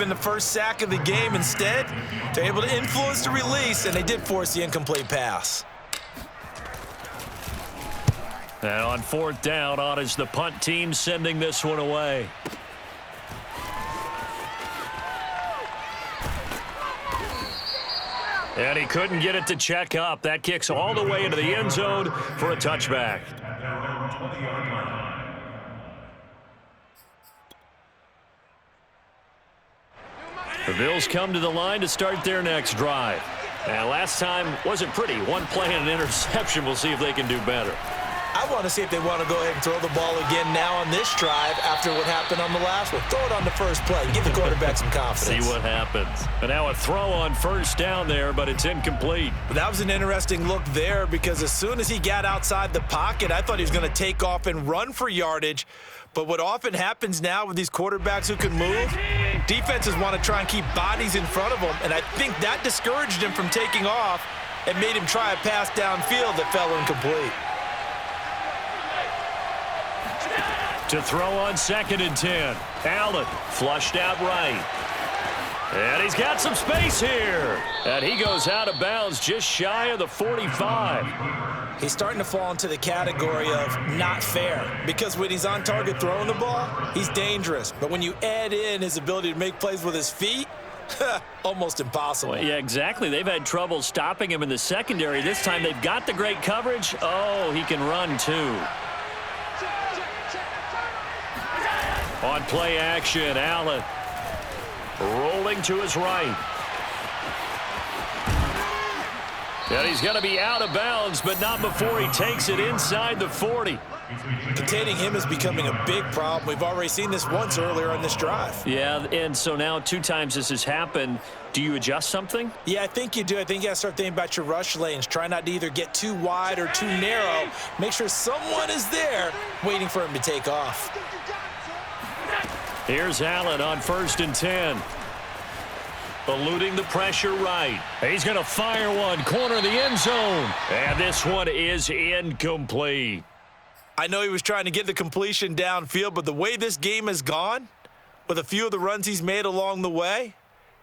in the first sack of the game. Instead, they're able to influence the release, and they did force the incomplete pass. And on fourth down, on is the punt team sending this one away. And he couldn't get it to check up. That kicks all the way into the end zone for a touchback. The Bills come to the line to start their next drive. And last time wasn't pretty. One play and an interception. We'll see if they can do better. I want to see if they want to go ahead and throw the ball again now on this drive after what happened on the last one. Throw it on the first play. Give the quarterback some confidence. See what happens. And now a throw on first down there, but it's incomplete. That was an interesting look there because as soon as he got outside the pocket, I thought he was going to take off and run for yardage. But what often happens now with these quarterbacks who can move, defenses want to try and keep bodies in front of them, and I think that discouraged him from taking off and made him try a pass downfield that fell incomplete. To throw on 2nd and 10. Allen flushed out right. And he's got some space here. And he goes out of bounds just shy of the 45. He's starting to fall into the category of not fair because when he's on target throwing the ball, he's dangerous. But when you add in his ability to make plays with his feet, almost impossible. Well, yeah, exactly. They've had trouble stopping him in the secondary. This time they've got the great coverage. Oh, he can run too. On play action, Allen rolling to his right. And he's going to be out of bounds, but not before he takes it inside the 40. Containing him is becoming a big problem. We've already seen this once earlier on this drive. Yeah, and so now 2 times this has happened. Do you adjust something? Yeah, I think you do. I think you got to start thinking about your rush lanes. Try not to either get too wide or too narrow. Make sure someone is there waiting for him to take off. Here's Allen on 1st and 10. Eluding the pressure right. He's going to fire one, corner of the end zone. And this one is incomplete. I know he was trying to get the completion downfield, but the way this game has gone, with a few of the runs he's made along the way,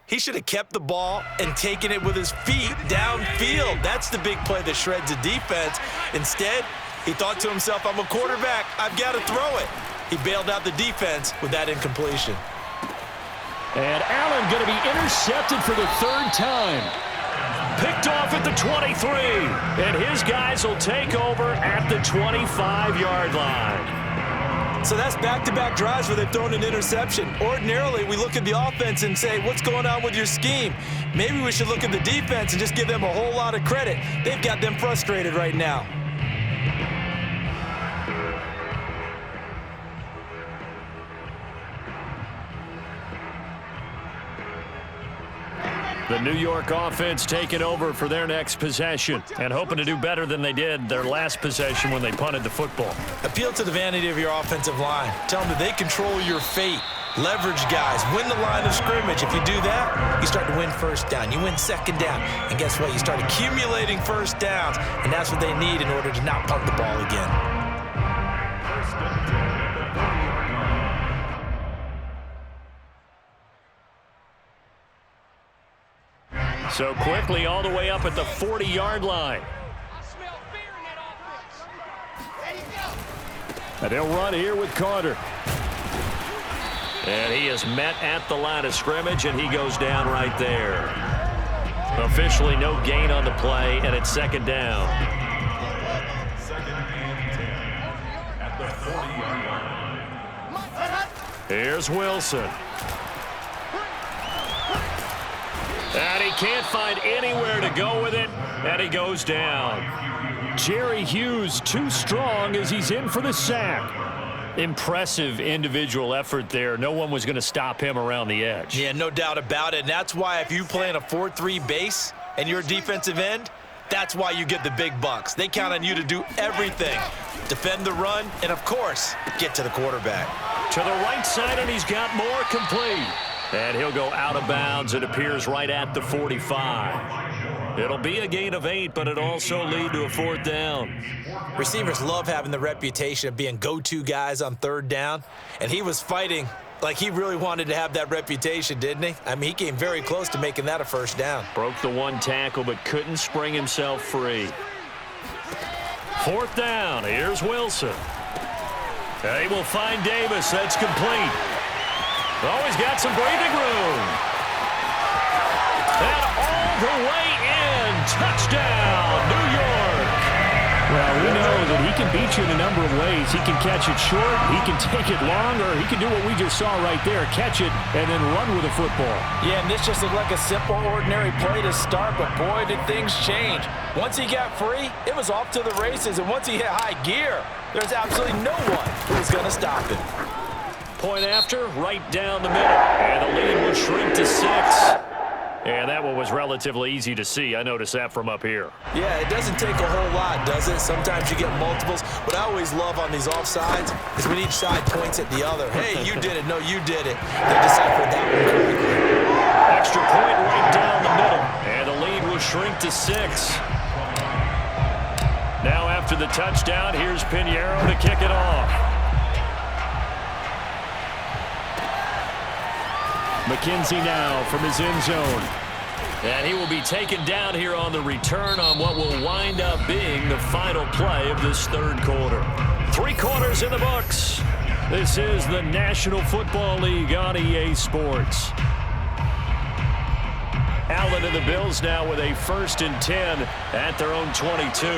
he should have kept the ball and taken it with his feet downfield. That's the big play that shreds the defense. Instead, he thought to himself, I'm a quarterback. I've got to throw it. He bailed out the defense with that incompletion. And Allen going to be intercepted for the 3rd time. Picked off at the 23. And his guys will take over at the 25-yard line. So that's back-to-back drives where they've thrown an interception. Ordinarily, we look at the offense and say, what's going on with your scheme? Maybe we should look at the defense and just give them a whole lot of credit. They've got them frustrated right now. The New York offense taking over for their next possession and hoping to do better than they did their last possession when they punted the football. Appeal to the vanity of your offensive line. Tell them that they control your fate. Leverage guys. Win the line of scrimmage. If you do that, you start to win first down. You win 2nd down. And guess what? You start accumulating first downs. And that's what they need in order to not punt the ball again. So quickly all the way up at the 40-yard line. And he'll run here with Carter. And he is met at the line of scrimmage, and he goes down right there. Officially no gain on the play, and it's 2nd down. Here's Wilson. And he can't find anywhere to go with it, and he goes down. Jerry Hughes too strong as he's in for the sack. Impressive individual effort there. No one was going to stop him around the edge. Yeah, no doubt about it. And that's why if you play in a 4-3 base and you're a defensive end, that's why you get the big bucks. They count on you to do everything. Defend the run, and of course, get to the quarterback. To the right side, and he's got more complete. And he'll go out of bounds. It appears right at the 45. It'll be a gain of 8, but it also lead to a 4th down. Receivers love having the reputation of being go-to guys on 3rd down, and he was fighting Like he really wanted to have that reputation, didn't he? I mean, he came very close to making that a first down. Broke the one tackle, but couldn't spring himself free. Fourth down. Here's Wilson. He will find Davis. That's complete. Oh, he's got some breathing room. And all the way in. Touchdown, New York. Well, we know that he can beat you in a number of ways. He can catch it short, he can take it long, or he can do what we just saw right there, catch it and then run with the football. Yeah, and this just looked like a simple, ordinary play to start, but boy, did things change. Once he got free, it was off to the races, and once he hit high gear, there's absolutely no one who was going to stop him. Point after, right down the middle, and the lead will shrink to 6. And that one was relatively easy to see. I noticed that from up here. Yeah, it doesn't take a whole lot, does it? Sometimes you get multiples. What I always love on these offsides is when each side points at the other. Hey, you did it. No, you did it. They deciphered that one correctly. Extra point right down the middle. And the lead will shrink to 6. Now after the touchdown, here's Pinheiro to kick it off. McKenzie now from his end zone. And he will be taken down here on the return on what will wind up being the final play of this third quarter. 3 quarters in the books. This is the National Football League on EA Sports. Allen and the Bills now with a 1st and 10 at their own 22.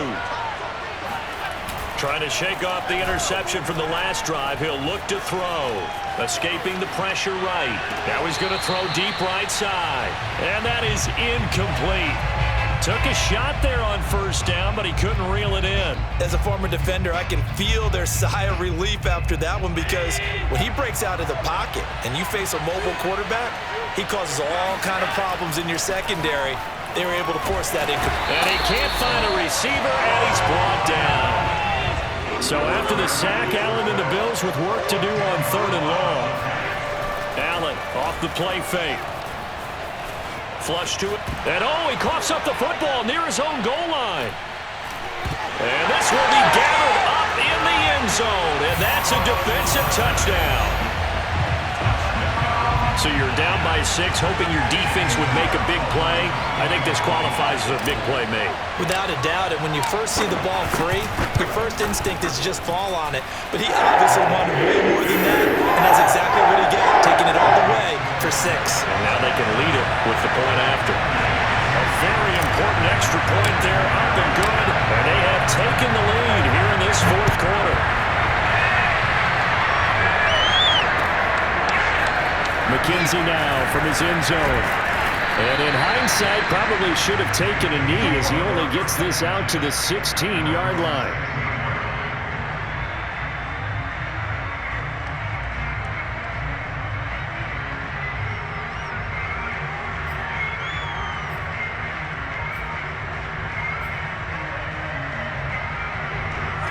Trying to shake off the interception from the last drive. He'll look to throw. Escaping the pressure right. Now he's going to throw deep right side. And that is incomplete. Took a shot there on 1st down, but he couldn't reel it in. As a former defender, I can feel their sigh of relief after that one, because when he breaks out of the pocket and you face a mobile quarterback, he causes all kind of problems in your secondary. They were able to force that incomplete. And he can't find a receiver, and he's brought down. So after the sack, Allen and the Bills with work to do on 3rd and long. Allen off the play fake. Flush to it. And he coughs up the football near his own goal line. And this will be gathered up in the end zone. And that's a defensive touchdown. So you're down by 6, hoping your defense would make a big play. I think this qualifies as a big play made. Without a doubt, and when you first see the ball free, your first instinct is just fall on it. But he obviously wanted way more than that, and that's exactly what he got, taking it all the way for 6. And now they can lead it with the point after. A very important extra point there, up and good. And they have taken the lead here in this 4th quarter. McKenzie now from his end zone. And in hindsight, probably should have taken a knee as he only gets this out to the 16-yard line.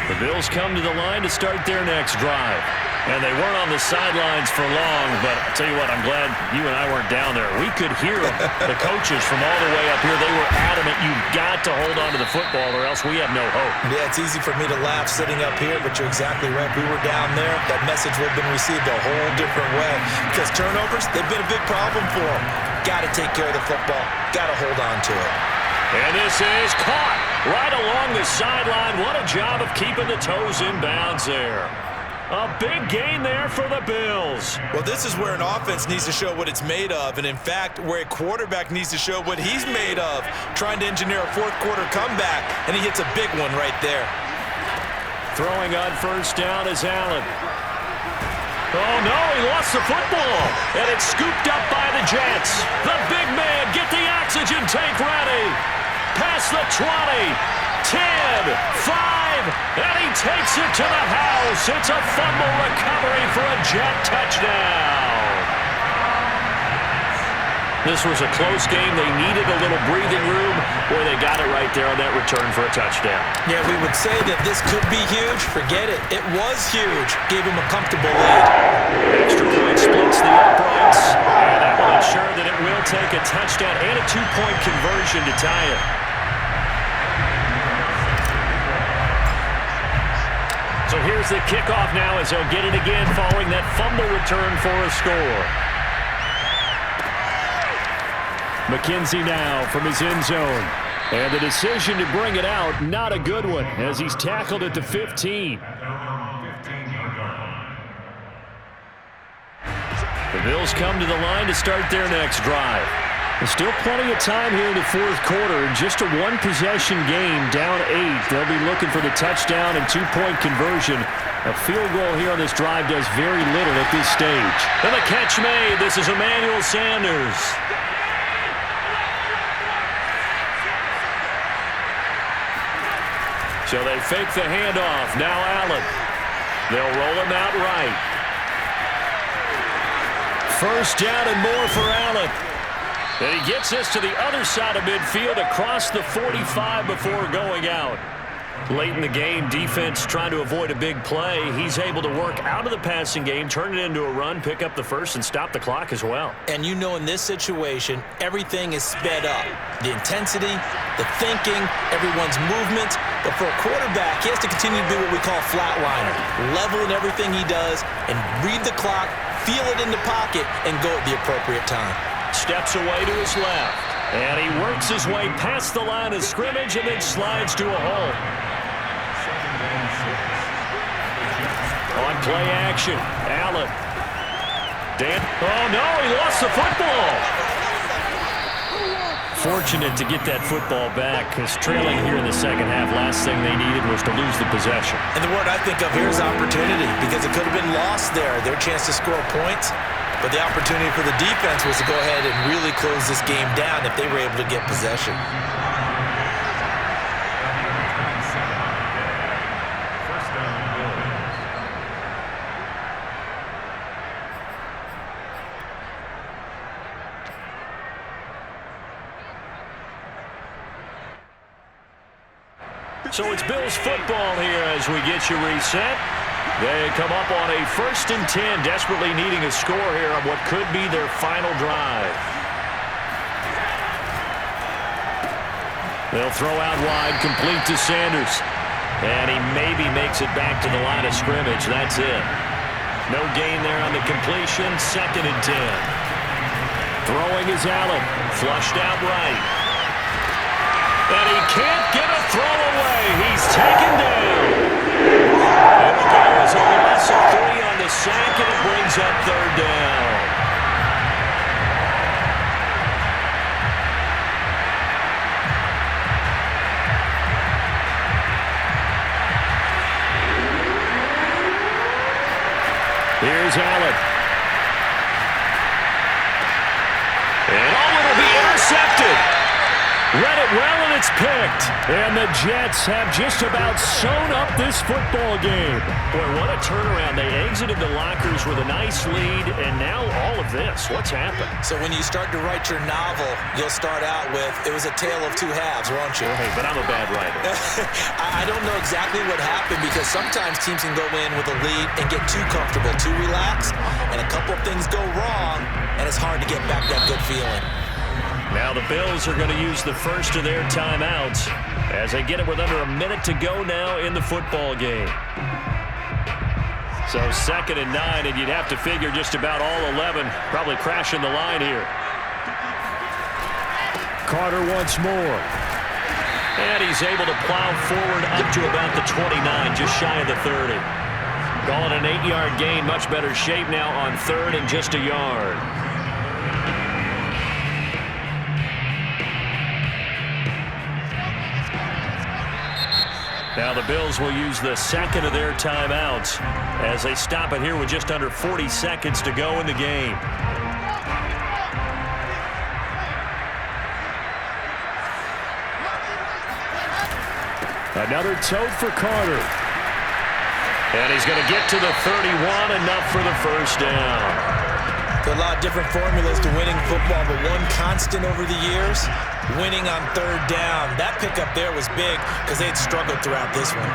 The Bills come to the line to start their next drive. And they weren't on the sidelines for long, but I'll tell you what, I'm glad you and I weren't down there. We could hear the coaches from all the way up here. They were adamant, you've got to hold on to the football or else we have no hope. Yeah, it's easy for me to laugh sitting up here, but you're exactly right. We were down there. That message would have been received a whole different way, because turnovers, they've been a big problem for them. Got to take care of the football. Got to hold on to it. And this is caught right along the sideline. What a job of keeping the toes in bounds there. A big gain there for the Bills. Well, this is where an offense needs to show what it's made of, and in fact, where a quarterback needs to show what he's made of, trying to engineer a 4th quarter comeback, and he hits a big one right there. Throwing on 1st down is Allen. Oh, no, he lost the football, and it's scooped up by the Jets. The big man, get the oxygen tank ready. Past the 20, 10, 5, and he takes it to the house. It's a fumble recovery for a Jet touchdown. This was a close game. They needed a little breathing room. Boy, they got it right there on that return for a touchdown. Yeah, we would say that this could be huge. Forget it. It was huge. Gave him a comfortable lead. Extra point splits the uprights, and that will ensure that it will take a touchdown and a 2-point conversion to tie it. So here's the kickoff now as he'll get it again following that fumble return for a score. McKenzie now from his end zone. And the decision to bring it out, not a good one, as he's tackled at the 15. The Bills come to the line to start their next drive. There's still plenty of time here in the fourth quarter. Just a one-possession game, down 8. They'll be looking for the touchdown and two-point conversion. A field goal here on this drive does very little at this stage. And the catch made. This is Emmanuel Sanders. So they fake the handoff. Now Allen. They'll roll him out right. First down and more for Allen. And he gets this to the other side of midfield across the 45 before going out. Late in the game, defense trying to avoid a big play. He's able to work out of the passing game, turn it into a run, pick up the first, and stop the clock as well. And you know in this situation, everything is sped up. The intensity, the thinking, everyone's movement. But for a quarterback, he has to continue to do what we call flatliner. Level in everything he does and read the clock, feel it in the pocket, and go at the appropriate time. Steps away to his left. And he works his way past the line of scrimmage and then slides to a hole. On play action, Allen. Oh no, he lost the football. Fortunate to get that football back, because trailing here in the second half, last thing they needed was to lose the possession. And the word I think of here is opportunity, because it could have been lost there. Their chance to score points, but the opportunity for the defense was to go ahead and really close this game down if they were able to get possession. So it's Bills football here as we get you reset. They come up on a 1st and 10, desperately needing a score here on what could be their final drive. They'll throw out wide, complete to Sanders. And he maybe makes it back to the line of scrimmage. That's it. No gain there on the completion, 2nd and 10. Throwing is Allen, flushed out right. And he can't get a throw away. He's taken down. It'll go as a loss of 3 on the sack, and it brings up 3rd down. Here's Allen. And it'll be intercepted. Read it well, and it's picked. And the Jets have just about sewn up this football game. Boy, what a turnaround. They exited the lockers with a nice lead, and now all of this. What's happened? So when you start to write your novel, you'll start out with, it was a tale of two halves, won't you? Hey, but I'm a bad writer. I don't know exactly what happened, because sometimes teams can go in with a lead and get too comfortable, too relaxed, and a couple of things go wrong, and it's hard to get back that good feeling. Now the Bills are going to use the first of their timeouts as they get it with under a minute to go now in the football game. So 2nd and 9, and you'd have to figure just about all 11 probably crashing the line here. Carter once more. And he's able to plow forward up to about the 29, just shy of the 30. Calling an 8-yard gain, much better shape now on 3rd and just a yard. Now the Bills will use the 2nd of their timeouts as they stop it here with just under 40 seconds to go in the game. Another tote for Carter. And he's going to get to the 31, enough for the first down. There are a lot of different formulas to winning football, but one constant over the years, winning on 3rd down. That pickup there was big because they had struggled throughout this one.